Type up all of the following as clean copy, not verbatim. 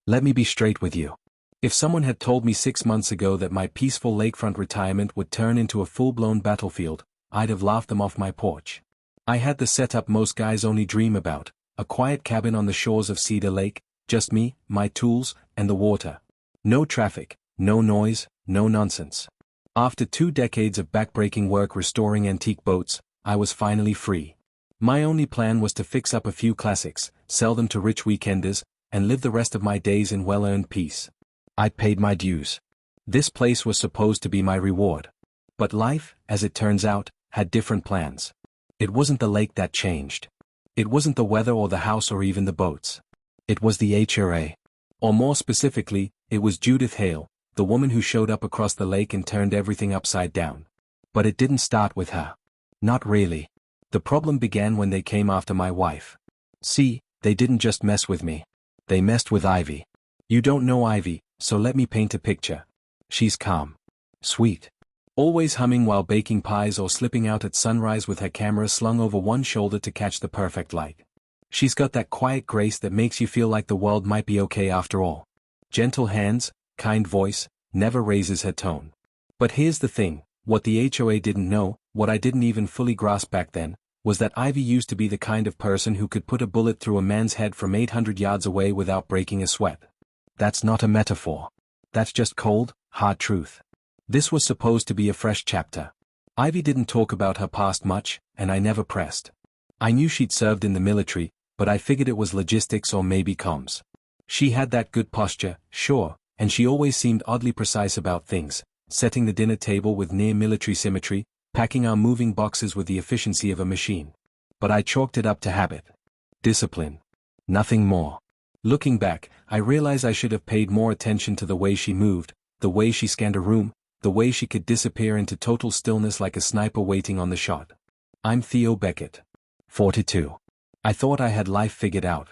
Let me be straight with you. If someone had told me 6 months ago that my peaceful lakefront retirement would turn into a full-blown battlefield, I'd have laughed them off my porch. I had the setup most guys only dream about, a quiet cabin on the shores of Cedar Lake, just me, my tools, and the water. No traffic, no noise, no nonsense. After 2 decades of backbreaking work restoring antique boats, I was finally free. My only plan was to fix up a few classics, sell them to rich weekenders, and live the rest of my days in well-earned peace. I'd paid my dues. This place was supposed to be my reward. But life, as it turns out, had different plans. It wasn't the lake that changed. It wasn't the weather or the house or even the boats. It was the HOA. Or more specifically, it was Judith Hale, the woman who showed up across the lake and turned everything upside down. But it didn't start with her. Not really. The problem began when they came after my wife. See, they didn't just mess with me. They messed with Ivy. You don't know Ivy, so let me paint a picture. She's calm. Sweet. Always humming while baking pies or slipping out at sunrise with her camera slung over one shoulder to catch the perfect light. She's got that quiet grace that makes you feel like the world might be okay after all. Gentle hands, kind voice, never raises her tone. But here's the thing, what the HOA didn't know, what I didn't even fully grasp back then, was that Ivy used to be the kind of person who could put a bullet through a man's head from 800 yards away without breaking a sweat. That's not a metaphor. That's just cold, hard truth. This was supposed to be a fresh chapter. Ivy didn't talk about her past much, and I never pressed. I knew she'd served in the military, but I figured it was logistics or maybe comms. She had that good posture, sure, and she always seemed oddly precise about things, setting the dinner table with near-military symmetry, packing our moving boxes with the efficiency of a machine. But I chalked it up to habit. Discipline. Nothing more. Looking back, I realize I should have paid more attention to the way she moved, the way she scanned a room, the way she could disappear into total stillness like a sniper waiting on the shot. I'm Theo Beckett. 42. I thought I had life figured out.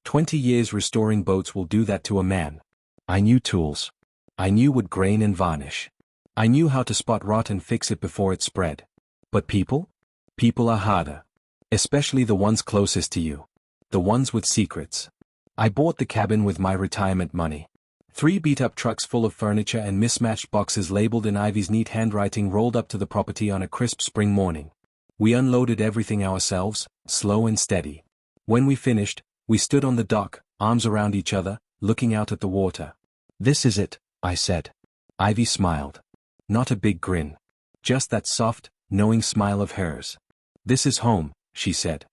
20 years restoring boats will do that to a man. I knew tools. I knew wood grain and varnish. I knew how to spot rot and fix it before it spread. But people? People are harder. Especially the ones closest to you. The ones with secrets. I bought the cabin with my retirement money. 3 beat-up trucks full of furniture and mismatched boxes labeled in Ivy's neat handwriting rolled up to the property on a crisp spring morning. We unloaded everything ourselves, slow and steady. When we finished, we stood on the dock, arms around each other, looking out at the water. "This is it," I said. Ivy smiled. Not a big grin. Just that soft, knowing smile of hers. "This is home," she said.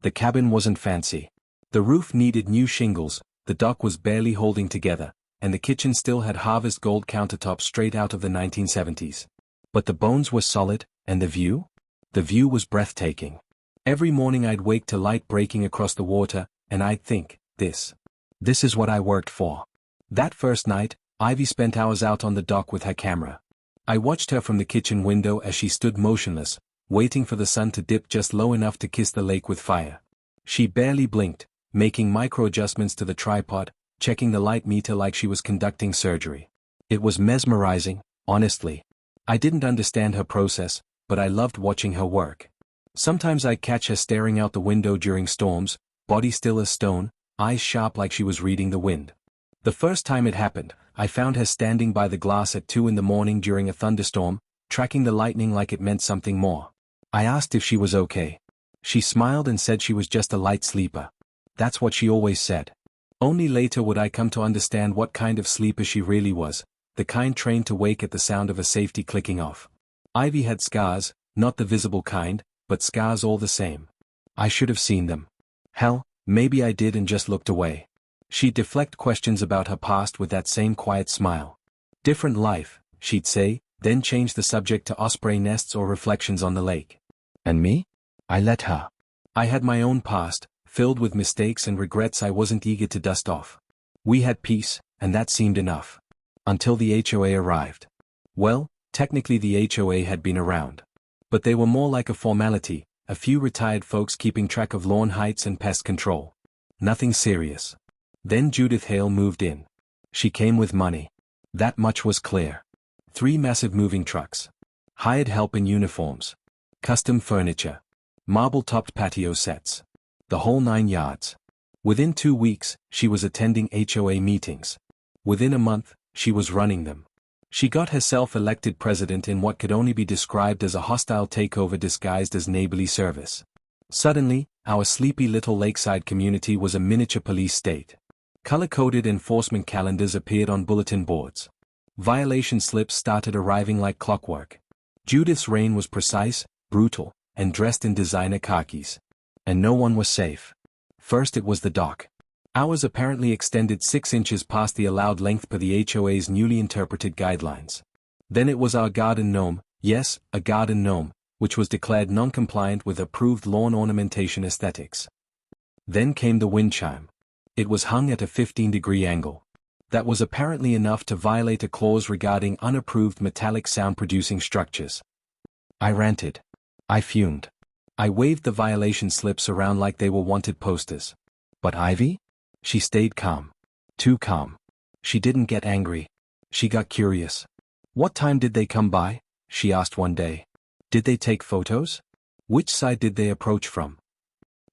The cabin wasn't fancy. The roof needed new shingles, the dock was barely holding together, and the kitchen still had harvest gold countertops straight out of the 1970s. But the bones were solid, and the view? The view was breathtaking. Every morning I'd wake to light breaking across the water, and I'd think, this is what I worked for. That first night, Ivy spent hours out on the dock with her camera. I watched her from the kitchen window as she stood motionless, waiting for the sun to dip just low enough to kiss the lake with fire. She barely blinked, making micro-adjustments to the tripod, checking the light meter like she was conducting surgery. It was mesmerizing, honestly. I didn't understand her process, but I loved watching her work. Sometimes I'd catch her staring out the window during storms, body still as stone, eyes sharp like she was reading the wind. The first time it happened, I found her standing by the glass at 2 in the morning during a thunderstorm, tracking the lightning like it meant something more. I asked if she was okay. She smiled and said she was just a light sleeper. That's what she always said. Only later would I come to understand what kind of sleeper she really was, the kind trained to wake at the sound of a safety clicking off. Ivy had scars, not the visible kind, but scars all the same. I should have seen them. Hell, maybe I did and just looked away. She'd deflect questions about her past with that same quiet smile. Different life, she'd say, then change the subject to osprey nests or reflections on the lake. And me? I let her. I had my own past, filled with mistakes and regrets I wasn't eager to dust off. We had peace, and that seemed enough. Until the HOA arrived. Well, technically the HOA had been around. But they were more like a formality, a few retired folks keeping track of lawn heights and pest control. Nothing serious. Then Judith Hale moved in. She came with money. That much was clear. 3 massive moving trucks. Hired help in uniforms. Custom furniture. Marble-topped patio sets. The whole 9 yards. Within 2 weeks, she was attending HOA meetings. Within a month, she was running them. She got herself elected president in what could only be described as a hostile takeover disguised as neighborly service. Suddenly, our sleepy little lakeside community was a miniature police state. Color-coded enforcement calendars appeared on bulletin boards. Violation slips started arriving like clockwork. Judith's reign was precise, brutal, and dressed in designer khakis. And no one was safe. First it was the dock. Ours apparently extended 6 inches past the allowed length per the HOA's newly interpreted guidelines. Then it was our garden gnome, yes, a garden gnome, which was declared non-compliant with approved lawn ornamentation aesthetics. Then came the wind chime. It was hung at a 15-degree angle. That was apparently enough to violate a clause regarding unapproved metallic sound-producing structures. I ranted. I fumed. I waved the violation slips around like they were wanted posters. But Ivy? She stayed calm. Too calm. She didn't get angry. She got curious. What time did they come by? She asked one day. Did they take photos? Which side did they approach from?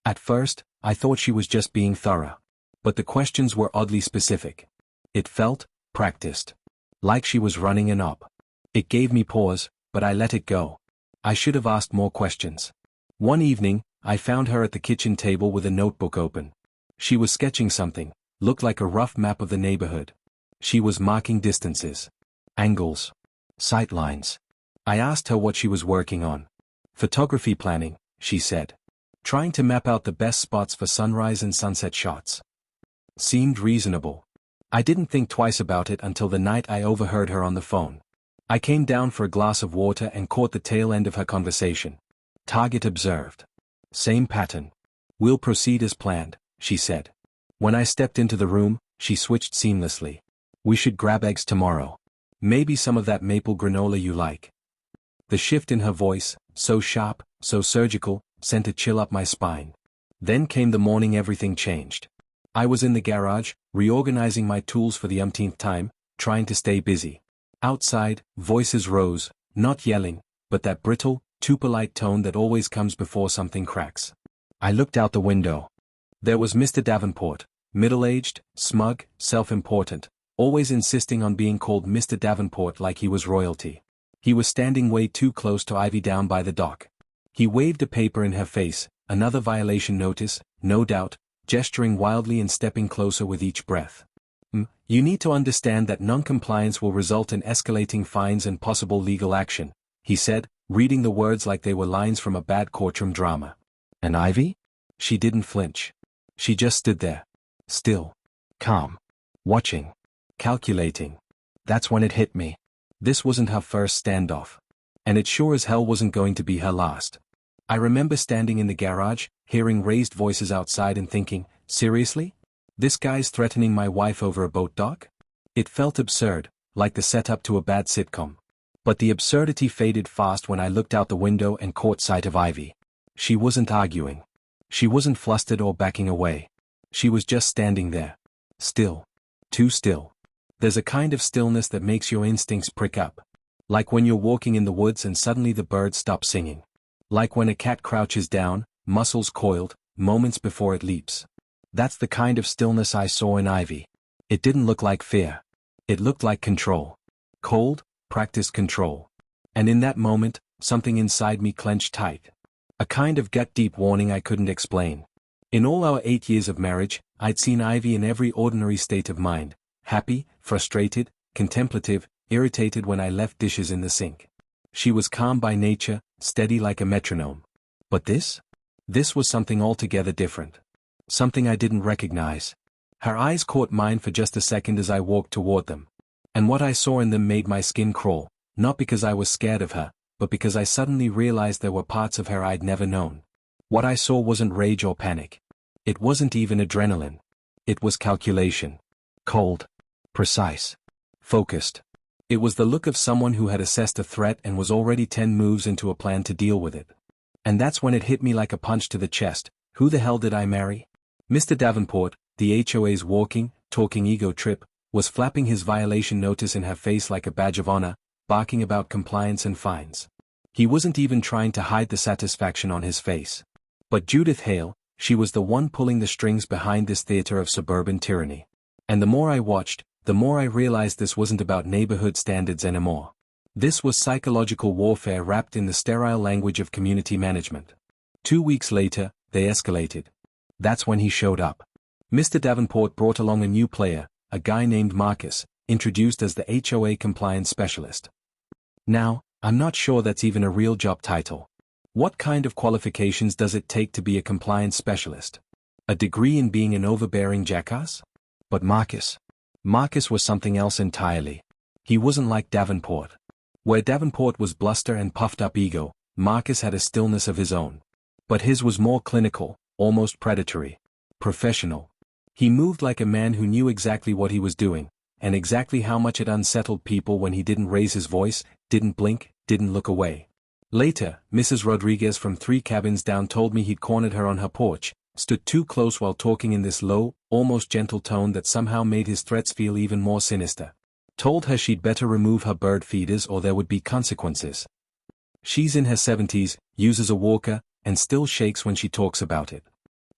At first, I thought she was just being thorough. But the questions were oddly specific. It felt practiced. Like she was running an op. It gave me pause, but I let it go. I should have asked more questions. One evening, I found her at the kitchen table with a notebook open. She was sketching something, looked like a rough map of the neighborhood. She was marking distances, angles, sight lines. I asked her what she was working on. Photography planning, she said. Trying to map out the best spots for sunrise and sunset shots. Seemed reasonable. I didn't think twice about it until the night I overheard her on the phone. I came down for a glass of water and caught the tail end of her conversation. Target observed. Same pattern. We'll proceed as planned, she said. When I stepped into the room, she switched seamlessly. We should grab eggs tomorrow. Maybe some of that maple granola you like. The shift in her voice, so sharp, so surgical, sent a chill up my spine. Then came the morning everything changed. I was in the garage, reorganizing my tools for the umpteenth time, trying to stay busy. Outside, voices rose, not yelling, but that brittle, too polite tone that always comes before something cracks. I looked out the window. There was Mr. Davenport, middle-aged, smug, self-important, always insisting on being called Mr. Davenport like he was royalty. He was standing way too close to Ivy down by the dock. He waved a paper in her face, another violation notice, no doubt, gesturing wildly and stepping closer with each breath. You need to understand that non-compliance will result in escalating fines and possible legal action, he said, reading the words like they were lines from a bad courtroom drama. And Ivy? She didn't flinch. She just stood there. Still. Calm. Watching. Calculating. That's when it hit me. This wasn't her first standoff. And it sure as hell wasn't going to be her last. I remember standing in the garage, hearing raised voices outside and thinking, seriously? This guy's threatening my wife over a boat dock? It felt absurd, like the setup to a bad sitcom. But the absurdity faded fast when I looked out the window and caught sight of Ivy. She wasn't arguing. She wasn't flustered or backing away. She was just standing there. Still. Too still. There's a kind of stillness that makes your instincts prick up. Like when you're walking in the woods and suddenly the birds stop singing. Like when a cat crouches down, muscles coiled, moments before it leaps. That's the kind of stillness I saw in Ivy. It didn't look like fear. It looked like control. Cold, practiced control. And in that moment, something inside me clenched tight. A kind of gut-deep warning I couldn't explain. In all our 8 years of marriage, I'd seen Ivy in every ordinary state of mind. Happy, frustrated, contemplative, irritated when I left dishes in the sink. She was calm by nature, steady like a metronome. But this? This was something altogether different. Something I didn't recognize. Her eyes caught mine for just a second as I walked toward them. And what I saw in them made my skin crawl, not because I was scared of her, but because I suddenly realized there were parts of her I'd never known. What I saw wasn't rage or panic. It wasn't even adrenaline. It was calculation. Cold. Precise. Focused. It was the look of someone who had assessed a threat and was already 10 moves into a plan to deal with it. And that's when it hit me like a punch to the chest. Who the hell did I marry? Mr. Davenport, the HOA's walking, talking ego trip, was flapping his violation notice in her face like a badge of honor, barking about compliance and fines. He wasn't even trying to hide the satisfaction on his face. But Judith Hale, She was the one pulling the strings behind this theater of suburban tyranny. And the more I watched, the more I realized this wasn't about neighborhood standards anymore. This was psychological warfare wrapped in the sterile language of community management. 2 weeks later, they escalated. That's when he showed up. Mr. Davenport brought along a new player, a guy named Marcus, introduced as the HOA compliance specialist. Now, I'm not sure that's even a real job title. What kind of qualifications does it take to be a compliance specialist? A degree in being an overbearing jackass? But Marcus was something else entirely. He wasn't like Davenport. Where Davenport was bluster and puffed up ego, Marcus had a stillness of his own. But his was more clinical, almost predatory. Professional. He moved like a man who knew exactly what he was doing, and exactly how much it unsettled people when he didn't raise his voice, didn't blink, didn't look away. Later, Mrs. Rodriguez from 3 cabins down told me he'd cornered her on her porch, stood too close while talking in this low, almost gentle tone that somehow made his threats feel even more sinister. Told her she'd better remove her bird feeders or there would be consequences. She's in her 70s, uses a walker, and still shakes when she talks about it.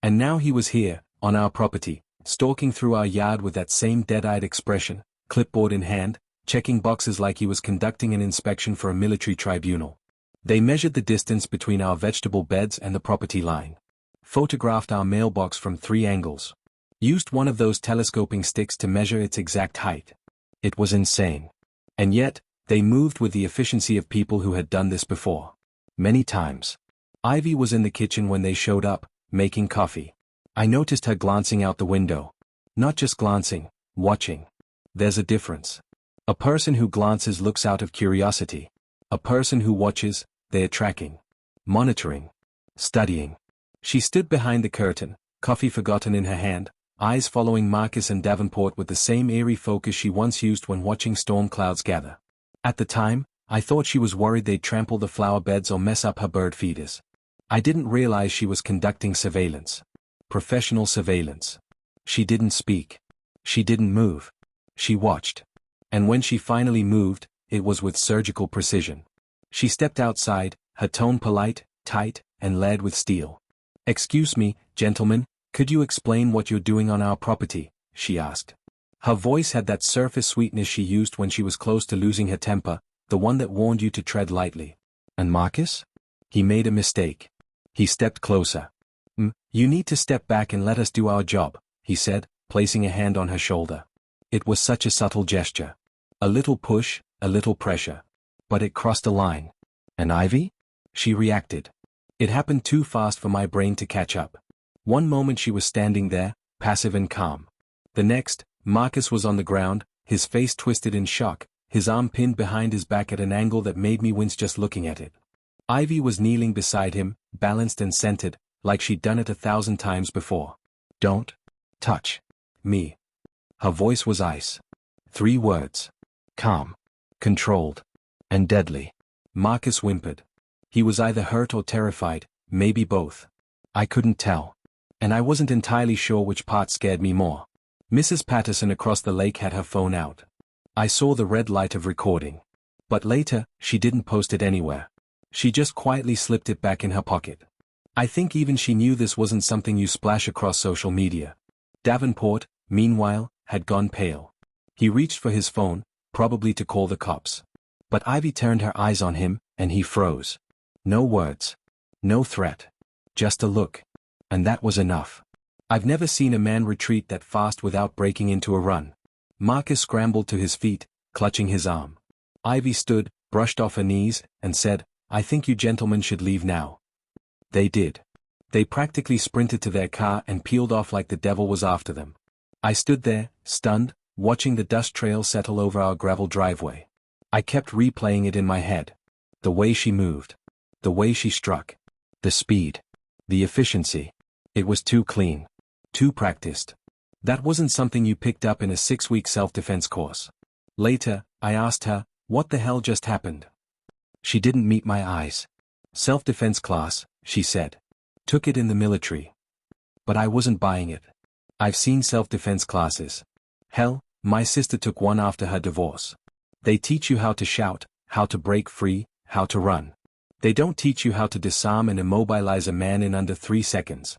And now he was here, on our property, stalking through our yard with that same dead-eyed expression, clipboard in hand, checking boxes like he was conducting an inspection for a military tribunal. They measured the distance between our vegetable beds and the property line. Photographed our mailbox from 3 angles. Used one of those telescoping sticks to measure its exact height. It was insane. And yet, they moved with the efficiency of people who had done this before. Many times. Ivy was in the kitchen when they showed up, making coffee. I noticed her glancing out the window. Not just glancing, watching. There's a difference. A person who glances looks out of curiosity. A person who watches, they're tracking. Monitoring. Studying. She stood behind the curtain, coffee forgotten in her hand, eyes following Marcus and Davenport with the same eerie focus she once used when watching storm clouds gather. At the time, I thought she was worried they'd trample the flower beds or mess up her bird feeders. I didn't realize she was conducting surveillance. Professional surveillance. She didn't speak. She didn't move. She watched. And when she finally moved, it was with surgical precision. She stepped outside, her tone polite, tight, and lead with steel. "Excuse me, gentlemen, could you explain what you're doing on our property?" she asked. Her voice had that surface sweetness she used when she was close to losing her temper, the one that warned you to tread lightly. And Marcus? He made a mistake. He stepped closer. You need to step back and let us do our job," he said, placing a hand on her shoulder. It was such a subtle gesture. A little push, a little pressure. But it crossed a line. "And Ivy?" She reacted. It happened too fast for my brain to catch up. One moment she was standing there, passive and calm. The next, Marcus was on the ground, his face twisted in shock, his arm pinned behind his back at an angle that made me wince just looking at it. Ivy was kneeling beside him, balanced and centered, like she'd done it 1,000 times before. "Don't touch me." Her voice was ice. 3 words. Calm, controlled, and deadly. Marcus whimpered. He was either hurt or terrified, maybe both. I couldn't tell. And I wasn't entirely sure which part scared me more. Mrs. Patterson across the lake had her phone out. I saw the red light of recording. But later, she didn't post it anywhere. She just quietly slipped it back in her pocket. I think even she knew this wasn't something you splash across social media. Davenport, meanwhile, had gone pale. He reached for his phone, probably to call the cops. But Ivy turned her eyes on him, and he froze. No words. No threat. Just a look. And that was enough. I've never seen a man retreat that fast without breaking into a run. Marcus scrambled to his feet, clutching his arm. Ivy stood, brushed off her knees, and said, "I think you gentlemen should leave now." They did. They practically sprinted to their car and peeled off like the devil was after them. I stood there, stunned, watching the dust trail settle over our gravel driveway. I kept replaying it in my head. The way she moved. The way she struck. The speed. The efficiency. It was too clean. Too practiced. That wasn't something you picked up in a 6-week self-defense course. Later, I asked her, what the hell just happened? She didn't meet my eyes. Self-defense class, she said. Took it in the military. But I wasn't buying it. I've seen self-defense classes. Hell, my sister took one after her divorce. They teach you how to shout, how to break free, how to run. They don't teach you how to disarm and immobilize a man in under 3 seconds.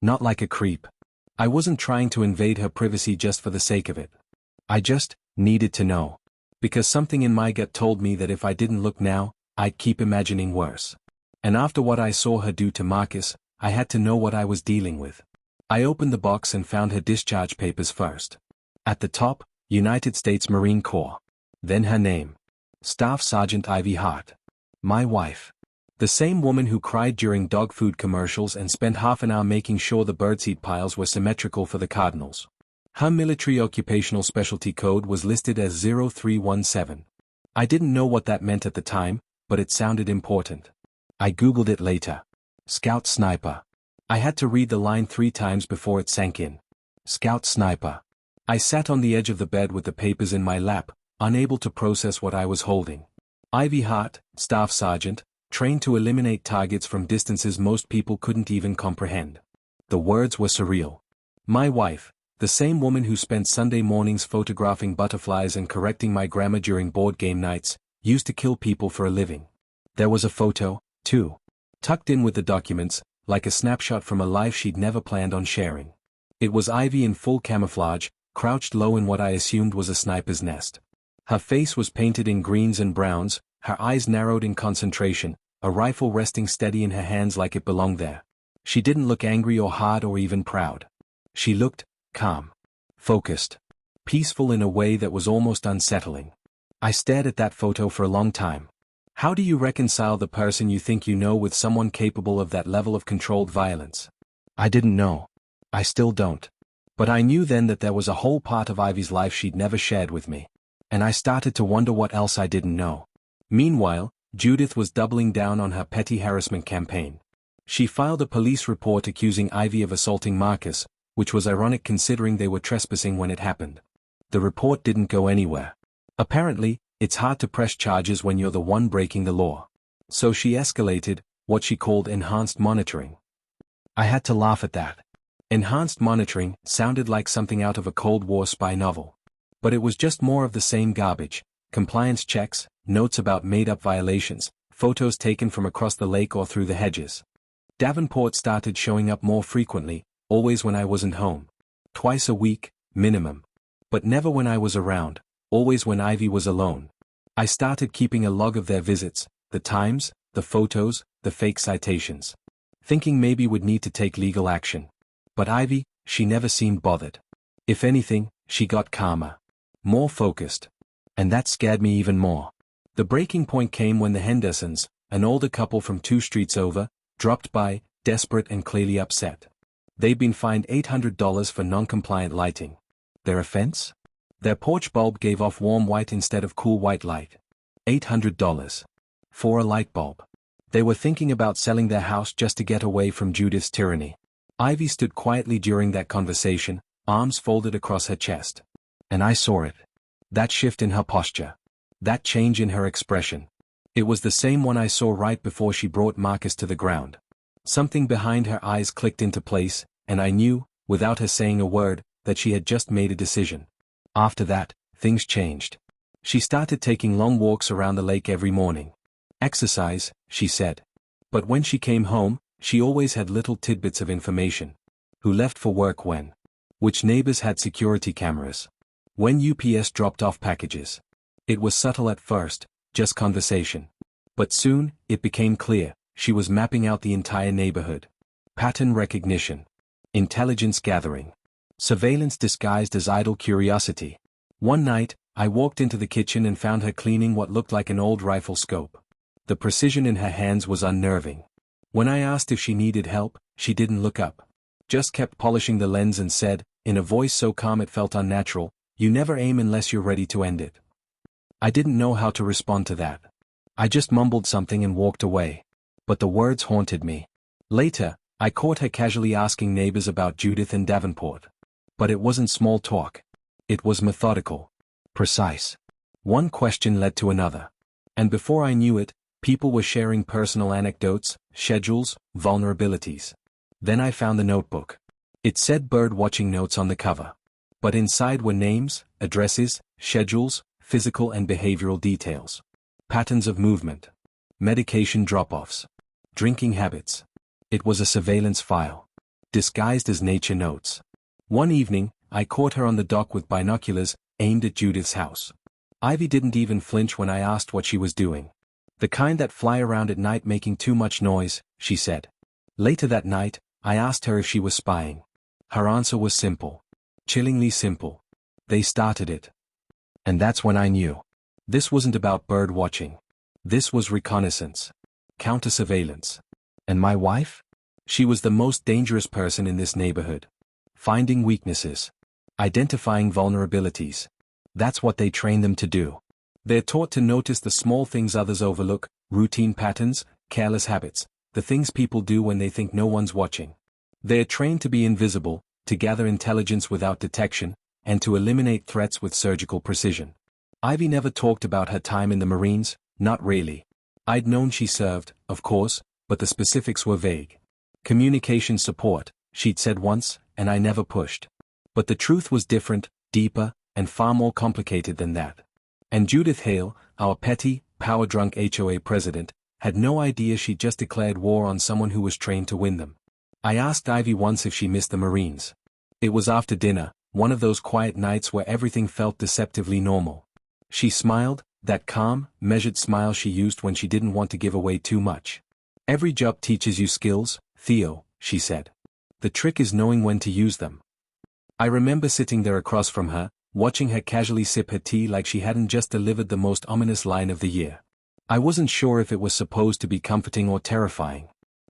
Not like a creep. I wasn't trying to invade her privacy just for the sake of it. I just needed to know. Because something in my gut told me that if I didn't look now, I'd keep imagining worse. And after what I saw her do to Marcus, I had to know what I was dealing with. I opened the box and found her discharge papers first. At the top, United States Marine Corps. Then her name. Staff Sergeant Ivy Hart. My wife. The same woman who cried during dog food commercials and spent half an hour making sure the birdseed piles were symmetrical for the cardinals. Her military occupational specialty code was listed as 0317. I didn't know what that meant at the time, but it sounded important. I googled it later. Scout Sniper. I had to read the line 3 times before it sank in. Scout Sniper. I sat on the edge of the bed with the papers in my lap, unable to process what I was holding. Ivy Hart, Staff Sergeant, trained to eliminate targets from distances most people couldn't even comprehend. The words were surreal. My wife, the same woman who spent Sunday mornings photographing butterflies and correcting my grammar during board game nights, used to kill people for a living. There was a photo, too. Tucked in with the documents, like a snapshot from a life she'd never planned on sharing. It was Ivy in full camouflage, crouched low in what I assumed was a sniper's nest. Her face was painted in greens and browns, her eyes narrowed in concentration, a rifle resting steady in her hands like it belonged there. She didn't look angry or hard or even proud. She looked calm, focused, peaceful in a way that was almost unsettling. I stared at that photo for a long time. How do you reconcile the person you think you know with someone capable of that level of controlled violence? I didn't know. I still don't. But I knew then that there was a whole part of Ivy's life she'd never shared with me. And I started to wonder what else I didn't know. Meanwhile, Judith was doubling down on her petty harassment campaign. She filed a police report accusing Ivy of assaulting Marcus, which was ironic considering they were trespassing when it happened. The report didn't go anywhere. Apparently, it's hard to press charges when you're the one breaking the law. So she escalated, what she called enhanced monitoring. I had to laugh at that. Enhanced monitoring sounded like something out of a Cold War spy novel. But it was just more of the same garbage. Compliance checks, notes about made-up violations, photos taken from across the lake or through the hedges. Davenport started showing up more frequently, always when I wasn't home. Twice a week, minimum. But never when I was around, always when Ivy was alone. I started keeping a log of their visits, the times, the photos, the fake citations. Thinking maybe we'd need to take legal action. But Ivy, she never seemed bothered. If anything, she got calmer. More focused. And that scared me even more. The breaking point came when the Hendersons, an older couple from 2 streets over, dropped by, desperate and clearly upset. They'd been fined $800 for non-compliant lighting. Their offense? Their porch bulb gave off warm white instead of cool white light. $800. For a light bulb. They were thinking about selling their house just to get away from Judith's tyranny. Ivy stood quietly during that conversation, arms folded across her chest. And I saw it. That shift in her posture. That change in her expression. It was the same one I saw right before she brought Marcus to the ground. Something behind her eyes clicked into place, and I knew, without her saying a word, that she had just made a decision. After that, things changed. She started taking long walks around the lake every morning. Exercise, she said. But when she came home, she always had little tidbits of information. Who left for work when? Which neighbors had security cameras? When UPS dropped off packages. It was subtle at first, just conversation. But soon, it became clear, she was mapping out the entire neighborhood. Pattern recognition. Intelligence gathering. Surveillance disguised as idle curiosity. One night, I walked into the kitchen and found her cleaning what looked like an old rifle scope. The precision in her hands was unnerving. When I asked if she needed help, she didn't look up. Just kept polishing the lens and said, in a voice so calm it felt unnatural, "You never aim unless you're ready to end it." I didn't know how to respond to that. I just mumbled something and walked away. But the words haunted me. Later, I caught her casually asking neighbors about Judith and Davenport. But it wasn't small talk. It was methodical. Precise. One question led to another. And before I knew it, people were sharing personal anecdotes, schedules, vulnerabilities. Then I found the notebook. It said bird watching notes on the cover. But inside were names, addresses, schedules, physical and behavioral details. Patterns of movement. Medication drop-offs. Drinking habits. It was a surveillance file. disguised as nature notes. One evening, I caught her on the dock with binoculars, aimed at Judith's house. Ivy didn't even flinch when I asked what she was doing. The kind that fly around at night making too much noise, she said. Later that night, I asked her if she was spying. Her answer was simple. Chillingly simple. They started it. And that's when I knew. This wasn't about bird watching. This was reconnaissance. Counter-surveillance. And my wife? She was the most dangerous person in this neighborhood. Finding weaknesses. Identifying vulnerabilities. That's what they train them to do. They're taught to notice the small things others overlook, routine patterns, careless habits, the things people do when they think no one's watching. They're trained to be invisible, to gather intelligence without detection, and to eliminate threats with surgical precision. Ivy never talked about her time in the Marines, not really. I'd known she served, of course, but the specifics were vague. Communication support, she'd said once, and I never pushed. But the truth was different, deeper, and far more complicated than that. And Judith Hale, our petty, power-drunk HOA president, had no idea she'd just declared war on someone who was trained to win them. I asked Ivy once if she missed the Marines. It was after dinner, one of those quiet nights where everything felt deceptively normal. She smiled, that calm, measured smile she used when she didn't want to give away too much. Every job teaches you skills, Theo, she said. The trick is knowing when to use them. I remember sitting there across from her, watching her casually sip her tea like she hadn't just delivered the most ominous line of the year. I wasn't sure if it was supposed to be comforting or terrifying.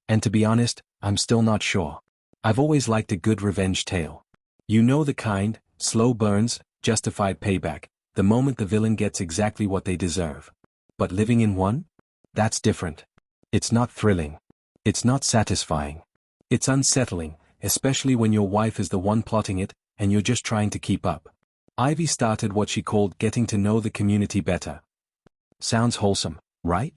And to be honest, I'm still not sure. I've always liked a good revenge tale. You know the kind, slow burns, justified payback, the moment the villain gets exactly what they deserve. But living in one? That's different. It's not thrilling. It's not satisfying. It's unsettling, especially when your wife is the one plotting it, and you're just trying to keep up. Ivy started what she called getting to know the community better. Sounds wholesome, right?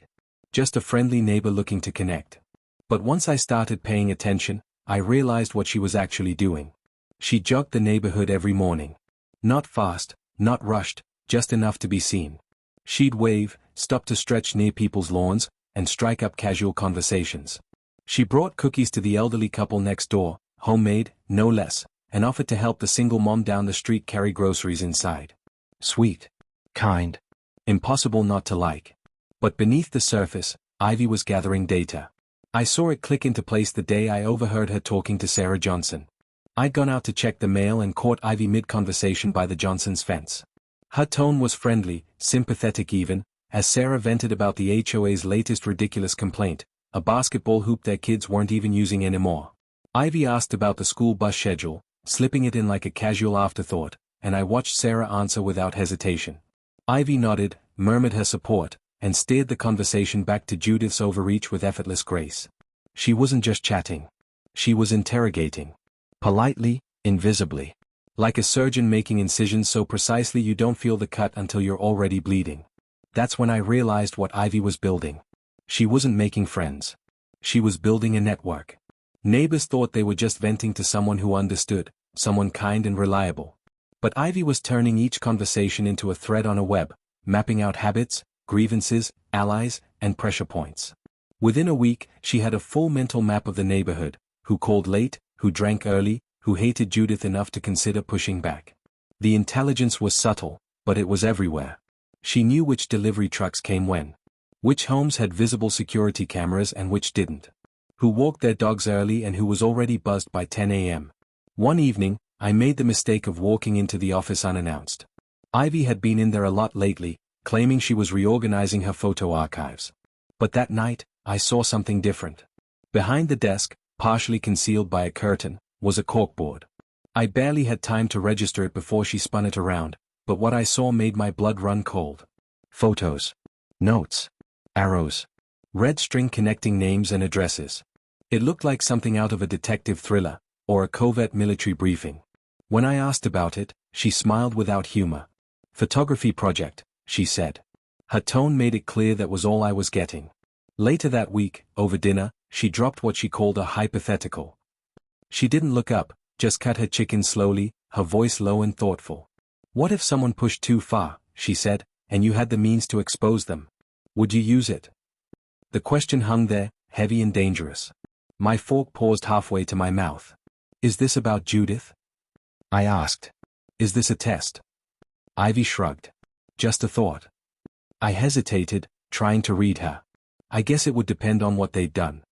Just a friendly neighbor looking to connect. But once I started paying attention, I realized what she was actually doing. She jogged the neighborhood every morning. Not fast, not rushed, just enough to be seen. She'd wave, stop to stretch near people's lawns, and strike up casual conversations. She brought cookies to the elderly couple next door, homemade, no less, and offered to help the single mom down the street carry groceries inside. Sweet. Kind. Impossible not to like. But beneath the surface, Ivy was gathering data. I saw it click into place the day I overheard her talking to Sarah Johnson. I'd gone out to check the mail and caught Ivy mid-conversation by the Johnsons' fence. Her tone was friendly, sympathetic even, as Sarah vented about the HOA's latest ridiculous complaint, a basketball hoop their kids weren't even using anymore. Ivy asked about the school bus schedule, slipping it in like a casual afterthought, and I watched Sarah answer without hesitation. Ivy nodded, murmured her support, and steered the conversation back to Judith's overreach with effortless grace. She wasn't just chatting. She was interrogating. Politely, invisibly. Like a surgeon making incisions so precisely you don't feel the cut until you're already bleeding. That's when I realized what Ivy was building. She wasn't making friends. She was building a network. Neighbors thought they were just venting to someone who understood, someone kind and reliable. But Ivy was turning each conversation into a thread on a web, mapping out habits, grievances, allies, and pressure points. Within a week, she had a full mental map of the neighborhood, who called late, who drank early, who hated Judith enough to consider pushing back. The intelligence was subtle, but it was everywhere. She knew which delivery trucks came when. Which homes had visible security cameras and which didn't. Who walked their dogs early and who was already buzzed by 10 a.m. One evening, I made the mistake of walking into the office unannounced. Ivy had been in there a lot lately, claiming she was reorganizing her photo archives. But that night, I saw something different. Behind the desk, partially concealed by a curtain, was a corkboard. I barely had time to register it before she spun it around, but what I saw made my blood run cold. Photos. Notes. Arrows. Red string connecting names and addresses. It looked like something out of a detective thriller, or a covert military briefing. When I asked about it, she smiled without humor. Photography project, she said. Her tone made it clear that was all I was getting. Later that week, over dinner, she dropped what she called a hypothetical. She didn't look up, just cut her chicken slowly, her voice low and thoughtful. What if someone pushed too far, she said, and you had the means to expose them? Would you use it? The question hung there, heavy and dangerous. My fork paused halfway to my mouth. Is this about Judith? I asked. Is this a test? Ivy shrugged. Just a thought. I hesitated, trying to read her. I guess it would depend on what they'd done.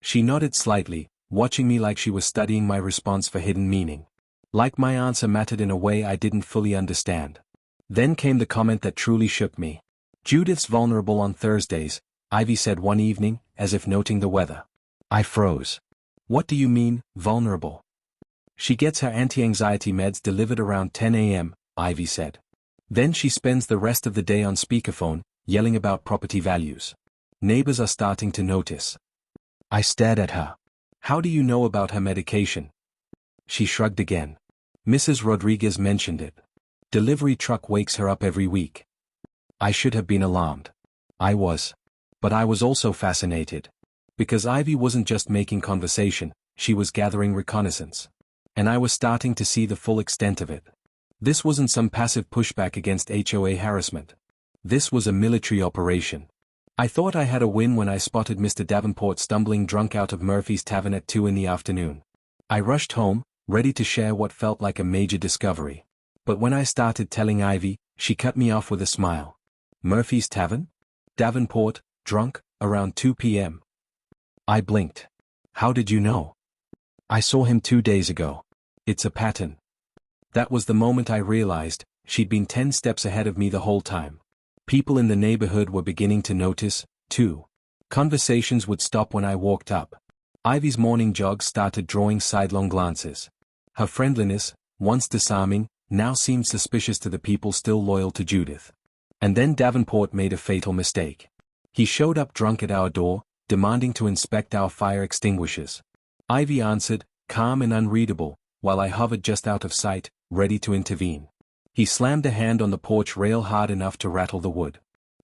She nodded slightly, watching me like she was studying my response for hidden meaning. Like my answer mattered in a way I didn't fully understand. Then came the comment that truly shook me. Judith's vulnerable on Thursdays, Ivy said one evening, as if noting the weather. I froze. What do you mean, vulnerable? She gets her anti-anxiety meds delivered around 10 a.m., Ivy said. Then she spends the rest of the day on speakerphone, yelling about property values. Neighbors are starting to notice. I stared at her. How do you know about her medication? She shrugged again. Mrs. Rodriguez mentioned it. Delivery truck wakes her up every week. I should have been alarmed. I was. But I was also fascinated. Because Ivy wasn't just making conversation, she was gathering reconnaissance. And I was starting to see the full extent of it. This wasn't some passive pushback against HOA harassment. This was a military operation. I thought I had a win when I spotted Mr. Davenport stumbling drunk out of Murphy's Tavern at 2 in the afternoon. I rushed home, ready to share what felt like a major discovery. But when I started telling Ivy, she cut me off with a smile. Murphy's Tavern? Davenport, drunk, around 2 p.m. I blinked. How did you know? I saw him 2 days ago. It's a pattern. That was the moment I realized, she'd been 10 steps ahead of me the whole time. People in the neighborhood were beginning to notice, too. Conversations would stop when I walked up. Ivy's morning jog started drawing sidelong glances. Her friendliness, once disarming, now seemed suspicious to the people still loyal to Judith. And then Davenport made a fatal mistake. He showed up drunk at our door, demanding to inspect our fire extinguishers. Ivy answered, calm and unreadable, while I hovered just out of sight, ready to intervene. He slammed a hand on the porch rail hard enough to rattle the wood.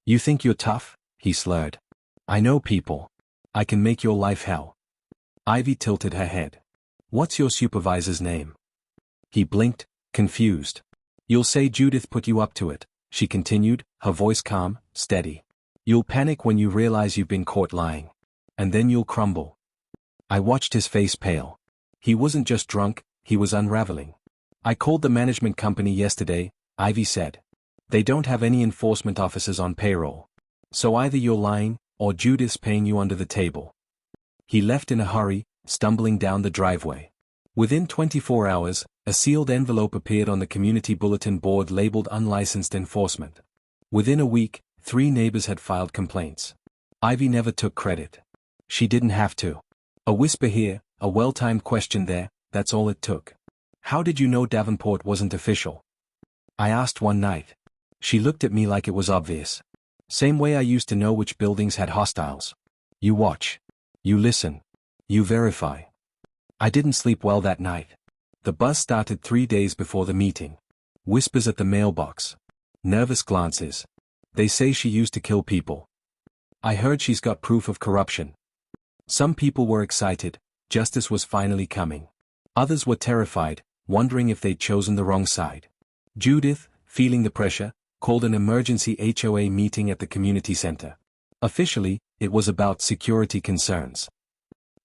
You think you're tough? He slurred. I know people. I can make your life hell. Ivy tilted her head. What's your supervisor's name? He blinked, confused. You'll say Judith put you up to it, she continued, her voice calm, steady. You'll panic when you realize you've been caught lying. And then you'll crumble. I watched his face pale. He wasn't just drunk, he was unraveling. I called the management company yesterday, Ivy said. They don't have any enforcement officers on payroll. So either you're lying, or Judith's paying you under the table. He left in a hurry, stumbling down the driveway. Within 24 hours, a sealed envelope appeared on the community bulletin board labeled unlicensed enforcement. Within a week, 3 neighbors had filed complaints. Ivy never took credit. She didn't have to. A whisper here, a well-timed question there, that's all it took. How did you know Davenport wasn't official? I asked one night. She looked at me like it was obvious. Same way I used to know which buildings had hostiles. You watch. You listen. You verify. I didn't sleep well that night. The buzz started 3 days before the meeting. Whispers at the mailbox. Nervous glances. They say she used to kill people. I heard she's got proof of corruption. Some people were excited, justice was finally coming. Others were terrified, wondering if they'd chosen the wrong side. Judith, feeling the pressure, called an emergency HOA meeting at the community center. Officially, it was about security concerns.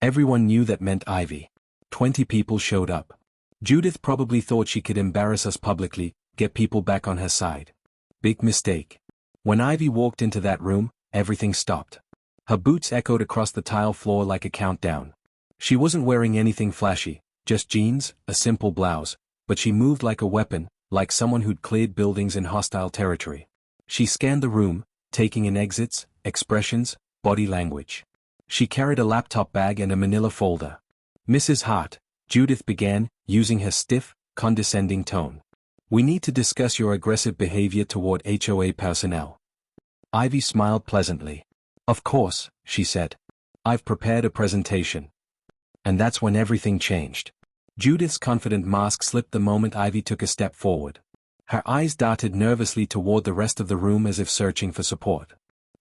Everyone knew that meant Ivy. 20 people showed up. Judith probably thought she could embarrass us publicly, get people back on her side. Big mistake. When Ivy walked into that room, everything stopped. Her boots echoed across the tile floor like a countdown. She wasn't wearing anything flashy, just jeans, a simple blouse, but she moved like a weapon, like someone who'd cleared buildings in hostile territory. She scanned the room, taking in exits, expressions, body language. She carried a laptop bag and a manila folder. Mrs. Hart, Judith began, using her stiff, condescending tone. We need to discuss your aggressive behavior toward HOA personnel. Ivy smiled pleasantly. Of course, she said. I've prepared a presentation. And that's when everything changed. Judith's confident mask slipped the moment Ivy took a step forward. Her eyes darted nervously toward the rest of the room as if searching for support.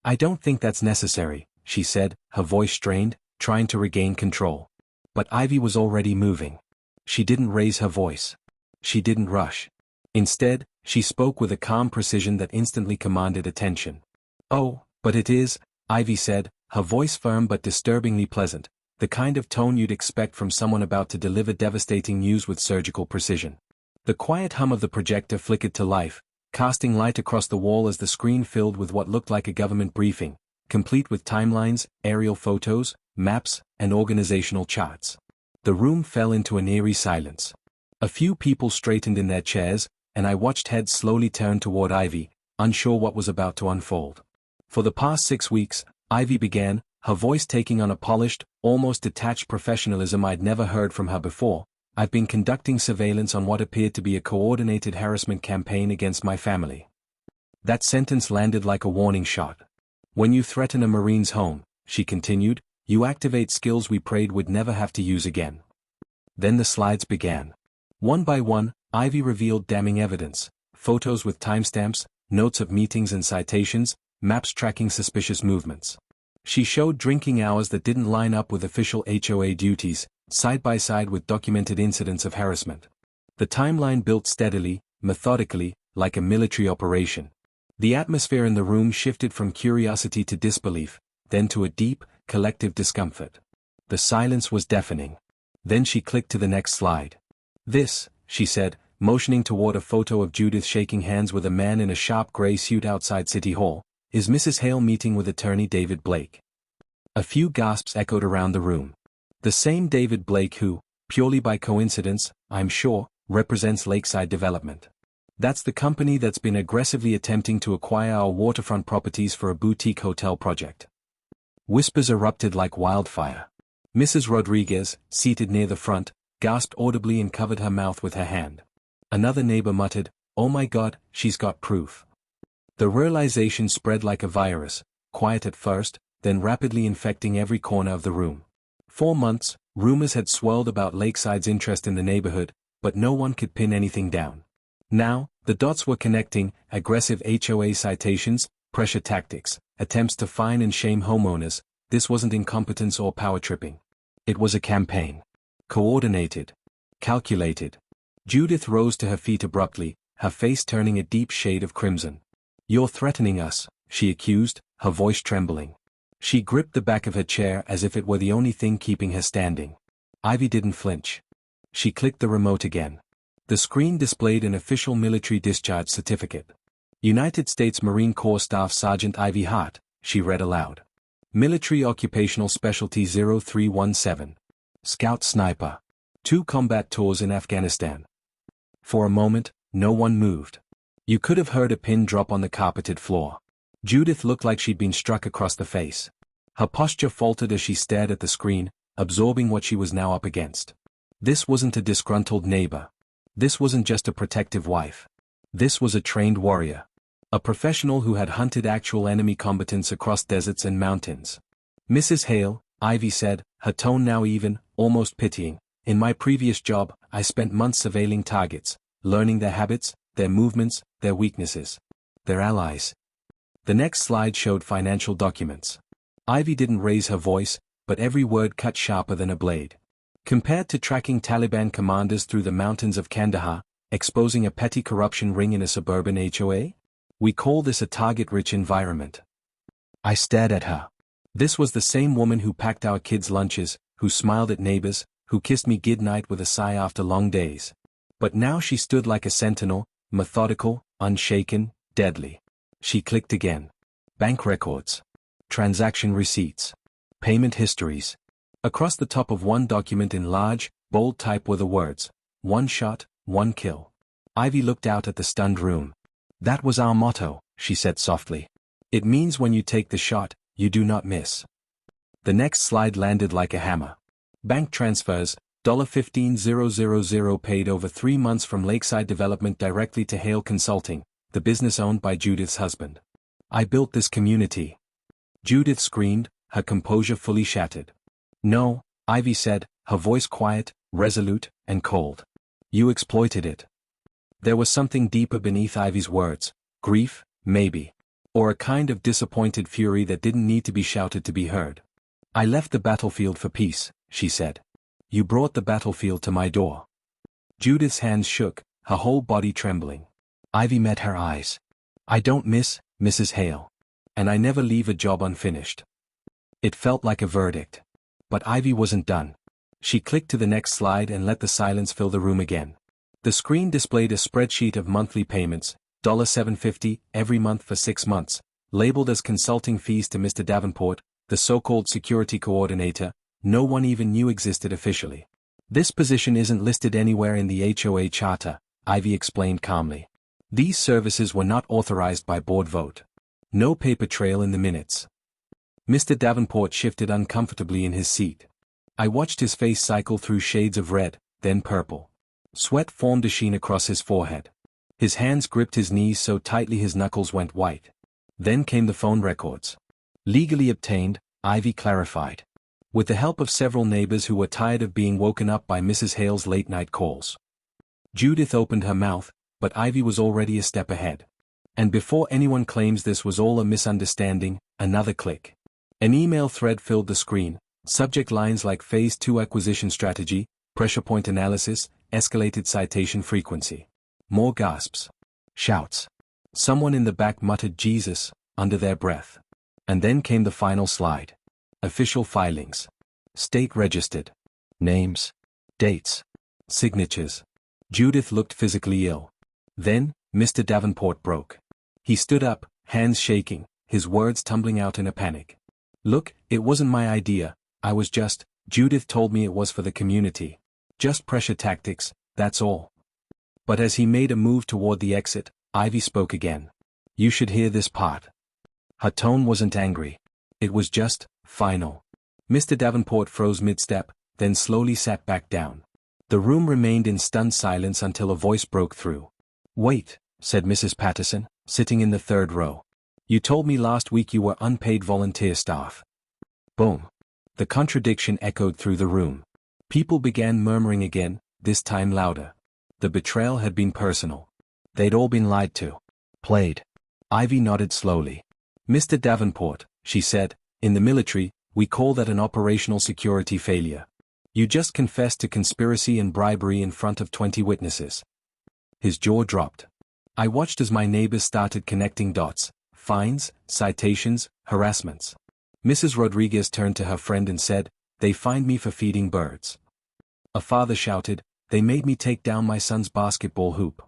I don't think that's necessary, she said, her voice strained, trying to regain control. But Ivy was already moving. She didn't raise her voice. She didn't rush. Instead, she spoke with a calm precision that instantly commanded attention. Oh, but it is, Ivy said, her voice firm but disturbingly pleasant. the kind of tone you'd expect from someone about to deliver devastating news with surgical precision. The quiet hum of the projector flickered to life, casting light across the wall as the screen filled with what looked like a government briefing, complete with timelines, aerial photos, maps, and organizational charts. The room fell into an eerie silence. A few people straightened in their chairs, and I watched heads slowly turn toward Ivy, unsure what was about to unfold. For the past 6 weeks, Ivy began, her voice taking on a polished, almost detached professionalism I'd never heard from her before. I've been conducting surveillance on what appeared to be a coordinated harassment campaign against my family. That sentence landed like a warning shot. When you threaten a Marine's home, she continued, you activate skills we prayed we'd never have to use again. Then the slides began. One by one, Ivy revealed damning evidence, photos with timestamps, notes of meetings and citations, maps tracking suspicious movements. She showed drinking hours that didn't line up with official HOA duties, side by side with documented incidents of harassment. The timeline built steadily, methodically, like a military operation. The atmosphere in the room shifted from curiosity to disbelief, then to a deep, collective discomfort. The silence was deafening. Then she clicked to the next slide. This, she said, motioning toward a photo of Judith shaking hands with a man in a sharp gray suit outside City Hall, is Mrs. Hale meeting with attorney David Blake. A few gasps echoed around the room. The same David Blake who, purely by coincidence, I'm sure, represents Lakeside Development. That's the company that's been aggressively attempting to acquire our waterfront properties for a boutique hotel project. Whispers erupted like wildfire. Mrs. Rodriguez, seated near the front, gasped audibly and covered her mouth with her hand. Another neighbor muttered, "Oh my God, she's got proof." The realization spread like a virus, quiet at first, then rapidly infecting every corner of the room. For months, rumors had swirled about Lakeside's interest in the neighborhood, but no one could pin anything down. Now, the dots were connecting: aggressive HOA citations, pressure tactics, attempts to fine and shame homeowners. This wasn't incompetence or power tripping. It was a campaign. Coordinated. Calculated. Judith rose to her feet abruptly, her face turning a deep shade of crimson. "You're threatening us," she accused, her voice trembling. She gripped the back of her chair as if it were the only thing keeping her standing. Ivy didn't flinch. She clicked the remote again. The screen displayed an official military discharge certificate. United States Marine Corps Staff Sergeant Ivy Hart, she read aloud. Military Occupational Specialty 0317. Scout Sniper. 2 combat tours in Afghanistan. For a moment, no one moved. You could have heard a pin drop on the carpeted floor. Judith looked like she'd been struck across the face. Her posture faltered as she stared at the screen, absorbing what she was now up against. This wasn't a disgruntled neighbor. This wasn't just a protective wife. This was a trained warrior. A professional who had hunted actual enemy combatants across deserts and mountains. "Mrs. Hale," Ivy said, her tone now even, almost pitying, "in my previous job, I spent months surveilling targets, learning their habits, their movements, their weaknesses. Their allies." The next slide showed financial documents. Ivy didn't raise her voice, but every word cut sharper than a blade. Compared to tracking Taliban commanders through the mountains of Kandahar, exposing a petty corruption ring in a suburban HOA? We call this a target-rich environment. I stared at her. This was the same woman who packed our kids' lunches, who smiled at neighbors, who kissed me goodnight with a sigh after long days. But now she stood like a sentinel, methodical, unshaken, deadly. She clicked again. Bank records. Transaction receipts. Payment histories. Across the top of one document in large, bold type were the words, "One shot, one kill." Ivy looked out at the stunned room. "That was our motto," she said softly. "It means when you take the shot, you do not miss." The next slide landed like a hammer. Bank transfers, $15,000 paid over 3 months from Lakeside Development directly to Hale Consulting, the business owned by Judith's husband. "I built this community." Judith screamed, her composure fully shattered. "No," Ivy said, her voice quiet, resolute, and cold. "You exploited it." There was something deeper beneath Ivy's words, grief, maybe. Or a kind of disappointed fury that didn't need to be shouted to be heard. "I left the battlefield for peace," she said. "You brought the battlefield to my door." Judith's hands shook, her whole body trembling. Ivy met her eyes. "I don't miss, Mrs. Hale. And I never leave a job unfinished." It felt like a verdict. But Ivy wasn't done. She clicked to the next slide and let the silence fill the room again. The screen displayed a spreadsheet of monthly payments, $7.50 every month for 6 months, labeled as consulting fees to Mr. Davenport, the so-called security coordinator, no one even knew existed officially. This position isn't listed anywhere in the HOA charter, Ivy explained calmly. These services were not authorized by board vote. No paper trail in the minutes. Mr. Davenport shifted uncomfortably in his seat. I watched his face cycle through shades of red, then purple. Sweat formed a sheen across his forehead. His hands gripped his knees so tightly his knuckles went white. Then came the phone records. Legally obtained, Ivy clarified. With the help of several neighbors who were tired of being woken up by Mrs. Hale's late-night calls. Judith opened her mouth, but Ivy was already a step ahead. And before anyone claims this was all a misunderstanding, another click. An email thread filled the screen, subject lines like Phase 2 acquisition strategy, pressure point analysis, escalated citation frequency. More gasps. Shouts. Someone in the back muttered Jesus, under their breath. And then came the final slide. Official filings. State registered. Names. Dates. Signatures. Judith looked physically ill. Then, Mr. Davenport broke. He stood up, hands shaking, his words tumbling out in a panic. Look, it wasn't my idea, Judith told me it was for the community. Just pressure tactics, that's all. But as he made a move toward the exit, Ivy spoke again. You should hear this part. Her tone wasn't angry. It was just, final. Mr. Davenport froze mid-step, then slowly sat back down. The room remained in stunned silence until a voice broke through. Wait, said Mrs. Patterson, sitting in the third row. You told me last week you were unpaid volunteer staff. Boom. The contradiction echoed through the room. People began murmuring again, this time louder. The betrayal had been personal. They'd all been lied to. Played. Ivy nodded slowly. Mr. Davenport, she said, in the military, we call that an operational security failure. You just confessed to conspiracy and bribery in front of 20 witnesses. His jaw dropped. I watched as my neighbors started connecting dots, fines, citations, harassments. Mrs. Rodriguez turned to her friend and said, they fined me for feeding birds. A father shouted, they made me take down my son's basketball hoop.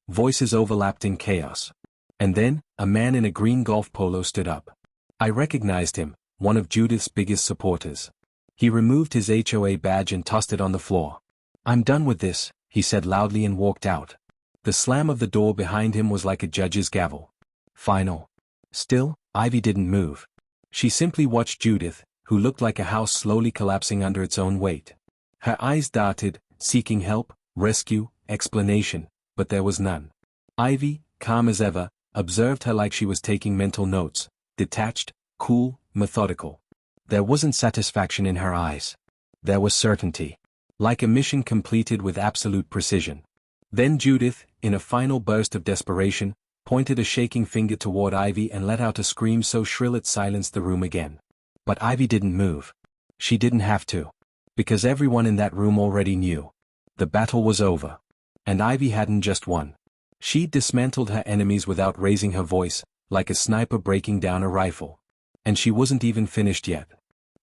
Voices overlapped in chaos. And then, a man in a green golf polo stood up. I recognized him, one of Judith's biggest supporters. He removed his HOA badge and tossed it on the floor. I'm done with this, he said loudly and walked out. The slam of the door behind him was like a judge's gavel. Final. Still, Ivy didn't move. She simply watched Judith, who looked like a house slowly collapsing under its own weight. Her eyes darted, seeking help, rescue, explanation, but there was none. Ivy, calm as ever, observed her like she was taking mental notes, detached, cool, methodical. There wasn't satisfaction in her eyes. There was certainty. Like a mission completed with absolute precision. Then Judith, in a final burst of desperation, pointed a shaking finger toward Ivy and let out a scream so shrill it silenced the room again. But Ivy didn't move. She didn't have to. Because everyone in that room already knew. The battle was over. And Ivy hadn't just won. She'd dismantled her enemies without raising her voice, like a sniper breaking down a rifle. And she wasn't even finished yet.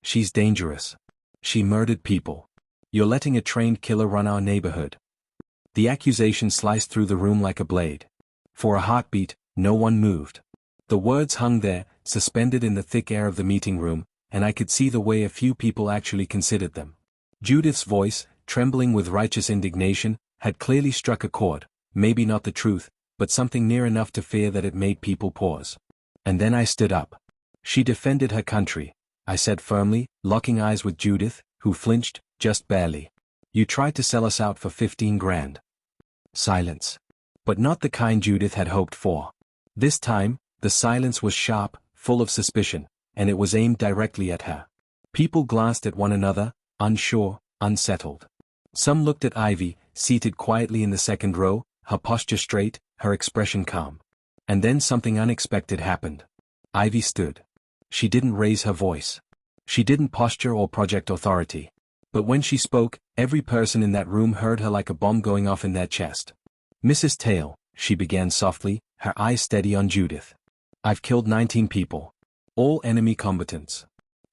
She's dangerous. She murdered people. You're letting a trained killer run our neighborhood. The accusation sliced through the room like a blade. For a heartbeat, no one moved. The words hung there, suspended in the thick air of the meeting room, and I could see the way a few people actually considered them. Judith's voice, trembling with righteous indignation, had clearly struck a chord, maybe not the truth, but something near enough to fear that it made people pause. And then I stood up. She defended her country, I said firmly, locking eyes with Judith, who flinched, just barely. You tried to sell us out for 15 grand. Silence. But not the kind Judith had hoped for. This time, the silence was sharp, full of suspicion, and it was aimed directly at her. People glanced at one another, unsure, unsettled. Some looked at Ivy, seated quietly in the second row, her posture straight, her expression calm. And then something unexpected happened. Ivy stood. She didn't raise her voice. She didn't posture or project authority. But when she spoke, every person in that room heard her like a bomb going off in their chest. Mrs. Tail, she began softly, her eyes steady on Judith. I've killed 19 people. All enemy combatants.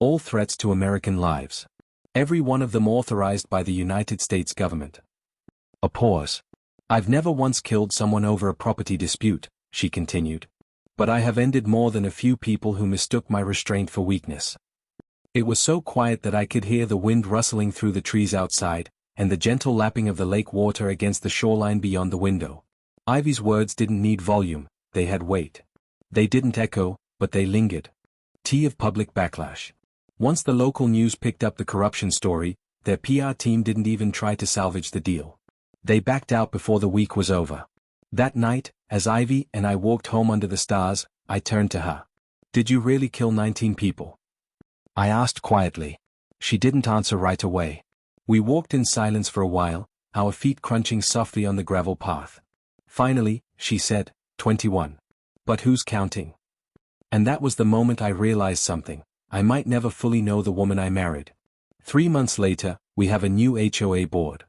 All threats to American lives. Every one of them authorized by the United States government. A pause. I've never once killed someone over a property dispute, she continued. But I have ended more than a few people who mistook my restraint for weakness. It was so quiet that I could hear the wind rustling through the trees outside, and the gentle lapping of the lake water against the shoreline beyond the window. Ivy's words didn't need volume, they had weight. They didn't echo, but they lingered. T of public backlash. Once the local news picked up the corruption story, their PR team didn't even try to salvage the deal. They backed out before the week was over. That night, as Ivy and I walked home under the stars, I turned to her. Did you really kill 19 people? I asked quietly. She didn't answer right away. We walked in silence for a while, our feet crunching softly on the gravel path. Finally, she said, 21. But who's counting? And that was the moment I realized something. I might never fully know the woman I married. 3 months later, we have a new HOA board.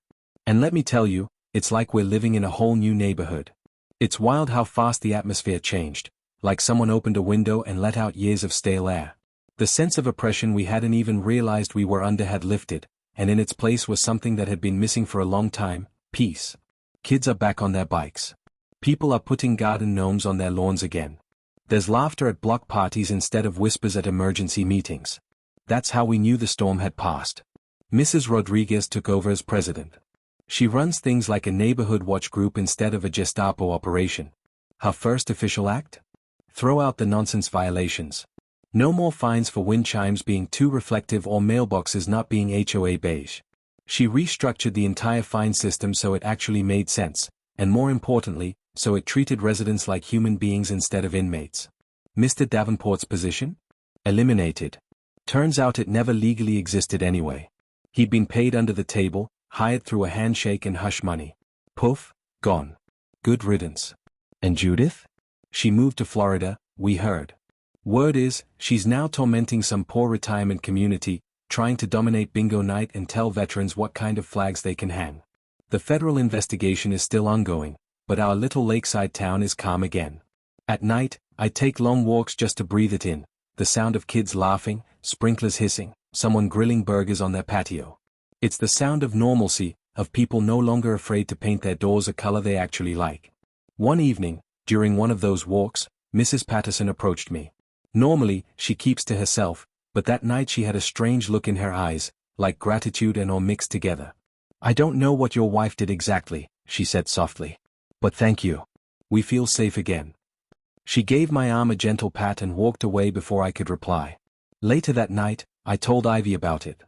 And let me tell you, it's like we're living in a whole new neighborhood. It's wild how fast the atmosphere changed, like someone opened a window and let out years of stale air. The sense of oppression we hadn't even realized we were under had lifted, and in its place was something that had been missing for a long time: peace. Kids are back on their bikes. People are putting garden gnomes on their lawns again. There's laughter at block parties instead of whispers at emergency meetings. That's how we knew the storm had passed. Mrs. Rodriguez took over as president. She runs things like a neighborhood watch group instead of a Gestapo operation. Her first official act? Throw out the nonsense violations. No more fines for wind chimes being too reflective or mailboxes not being HOA beige. She restructured the entire fine system so it actually made sense, and more importantly, so it treated residents like human beings instead of inmates. Mr. Davenport's position? Eliminated. Turns out it never legally existed anyway. He'd been paid under the table, hired through a handshake and hush money. Poof, gone. Good riddance. And Judith? She moved to Florida, we heard. Word is, she's now tormenting some poor retirement community, trying to dominate bingo night and tell veterans what kind of flags they can hang. The federal investigation is still ongoing, but our little lakeside town is calm again. At night, I take long walks just to breathe it in, the sound of kids laughing, sprinklers hissing, someone grilling burgers on their patio. It's the sound of normalcy, of people no longer afraid to paint their doors a color they actually like. One evening, during one of those walks, Mrs. Patterson approached me. Normally, she keeps to herself, but that night she had a strange look in her eyes, like gratitude and awe mixed together. I don't know what your wife did exactly, she said softly. But thank you. We feel safe again. She gave my arm a gentle pat and walked away before I could reply. Later that night, I told Ivy about it.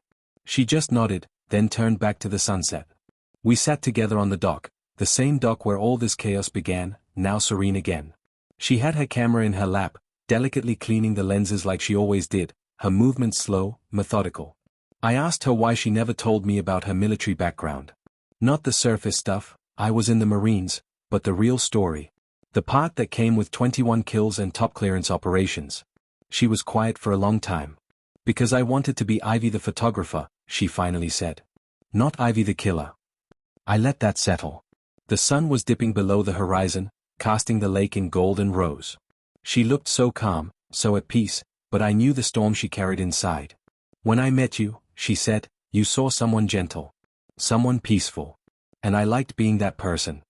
She just nodded, then turned back to the sunset. We sat together on the dock, the same dock where all this chaos began, now serene again. She had her camera in her lap, delicately cleaning the lenses like she always did, her movements slow, methodical. I asked her why she never told me about her military background. Not the surface stuff, I was in the Marines, but the real story. The part that came with 21 kills and top clearance operations. She was quiet for a long time. Because I wanted to be Ivy the photographer, she finally said. Not Ivy the killer. I let that settle. The sun was dipping below the horizon, casting the lake in gold and rose. She looked so calm, so at peace, but I knew the storm she carried inside. When I met you, she said, you saw someone gentle. Someone peaceful. And I liked being that person.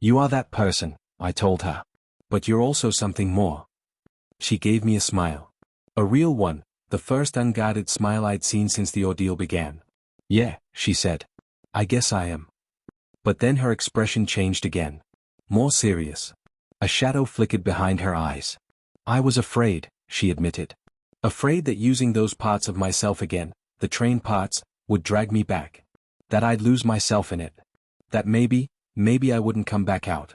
You are that person, I told her. But you're also something more. She gave me a smile. A real one, the first unguarded smile I'd seen since the ordeal began. Yeah, she said. I guess I am. But then her expression changed again. More serious. A shadow flickered behind her eyes. I was afraid, she admitted. Afraid that using those parts of myself again, the trained parts, would drag me back. That I'd lose myself in it. That maybe I wouldn't come back out.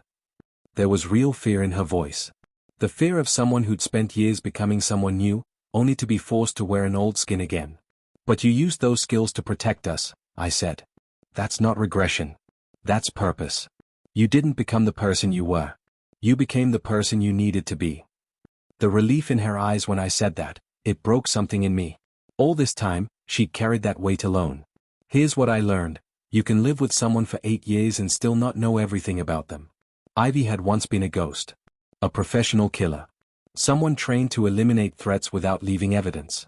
There was real fear in her voice. The fear of someone who'd spent years becoming someone new, only to be forced to wear an old skin again. But you used those skills to protect us, I said. That's not regression. That's purpose. You didn't become the person you were. You became the person you needed to be. The relief in her eyes when I said that, it broke something in me. All this time, she'd carried that weight alone. Here's what I learned. You can live with someone for 8 years and still not know everything about them. Ivy had once been a ghost. A professional killer. Someone trained to eliminate threats without leaving evidence.